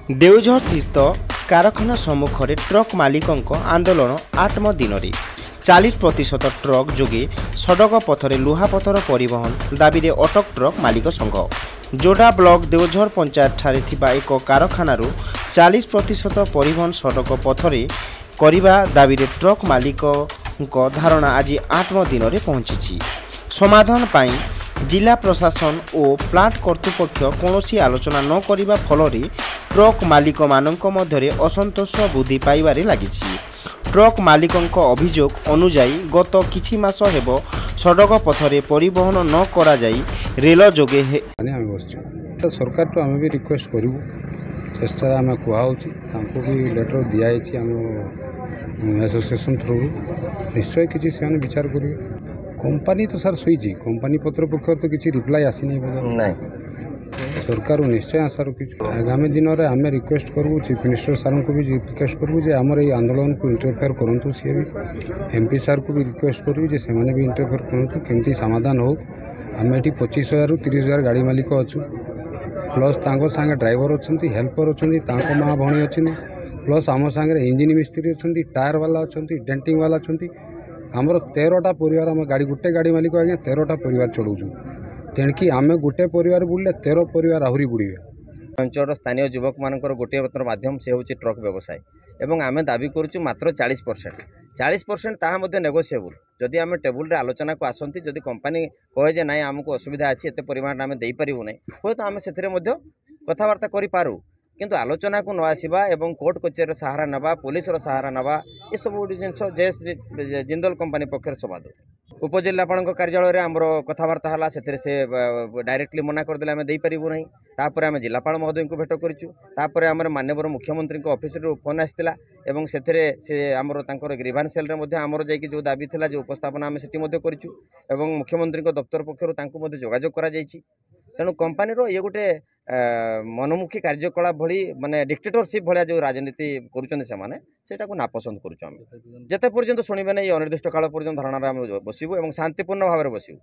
देवझर स्थित कारखाना सम्मुखें ट्रक मालिकों आंदोलन 8 दिन 40% ट्रक जोगे सड़क पथरे लुहापथर परिवहन दाबी अटक ट्रक मालिक संघ जोड़ा ब्लॉक देवझर पंचायत ठारे थिबा एक कारखाना 40% परिवहन सड़क पथरे करने दाबी ट्रक मालिक धारणा आज 8 दिन पहुंची। समाधान पाई जिला प्रशासन और प्लांट कर्तृपक्ष कौन आलोचना न करने फल ट्रक मालिक मानक मध्य असंतोष वृद्धि पाइबारे लागिछि। ट्रक मालिकों अभियोग अनुजाई गत किछि मास हेबो सड़क पथरे परिवहन न करा जाई रेल जोगे सरकार तो आम भी रिक्वेस्ट करूँ चेष्टा आम कहुच्छी भी लेटर दिखाई आम एसोसिएशन थ्रू निश्चय किसी से विचार करेंगे। कंपनी तो सर शुई कंपनी पत्र पक्ष तो किसी रिप्लाई आसनी सरकार निश्चय आशा रखी आगामी दिन में आम रिक्वेस्ट करूँ चीफ मिनिस्टर सार को भी रिक्वेस्ट करूँ आमर ये आंदोलन को इंटरफेयर करूँ सी भी एमपी सार को भी रिक्वेस्ट करूँ से भी इंटरफेयर करूँ केमती समाधान हो। आम ये 25,000 ରୁ 30,000 गाड़ी मालिक अच्छु प्लस सांगे ड्राइवर अच्छा हेल्पर अच्छा माँ भौणी अच्छी प्लस आम सांगे इंजिन मिस्त्री अच्छा टायर वाला अच्छा डेंटिंग वाला अच्छा आमर 13टा परिवार आम गाड़ी गोटे गाड़ी मालिक आज्ञा 13टा परिवार चलाऊँ तेणुकी आम गोटे परिवार बुड़े 13 परिवार आहरी बुड़े। अंचल स्थानीय युवक मान गोटे माध्यम से हूँ ट्रक व्यवसाय एवं आम दाबी करुँ मात्र 40% ताहा नेगोशिएबल जदि आम टेबुल रे आलोचना को आसती जदि कंपनी कहे जे ना आमको असुविधा अच्छी एत परिमाण आम दे पारू ना हे तो आम से कथबार्ता करूँ किंतु आलोचना को न आसवा एवं कोर्ट कचेरी सहारा नवा पुलिस सहारा नवा ये सब जिनस जिंदल कंपनी पक्ष सबाद उपजिलापाल कार्यालय आमर कथबार्ता है से डायरेक्टली मना करदे आम देपारू ना तापर आम जिलापाल महोदय को भेट करूँ आम माननीय मुख्यमंत्री ऑफिस फोन आसाला एवं से आमर ग्रीवांस सेल आमर जाकि जो दाबी था जो उपस्थापना आम से एवं मुख्यमंत्री दफ्तर पक्ष जोगाजोग कर तेणु कंपनी ये गोटे मनमुखी कार्यकलाप भली माने डिक्टेटरशिप भाया जो राजनीति करुँचा को नापसंद करुँ जिते पर्यंत शुणे नहीं अनिर्दिष्ट काल पर्यंत धारणा बसबू और शांतिपूर्ण भाव में बसबू।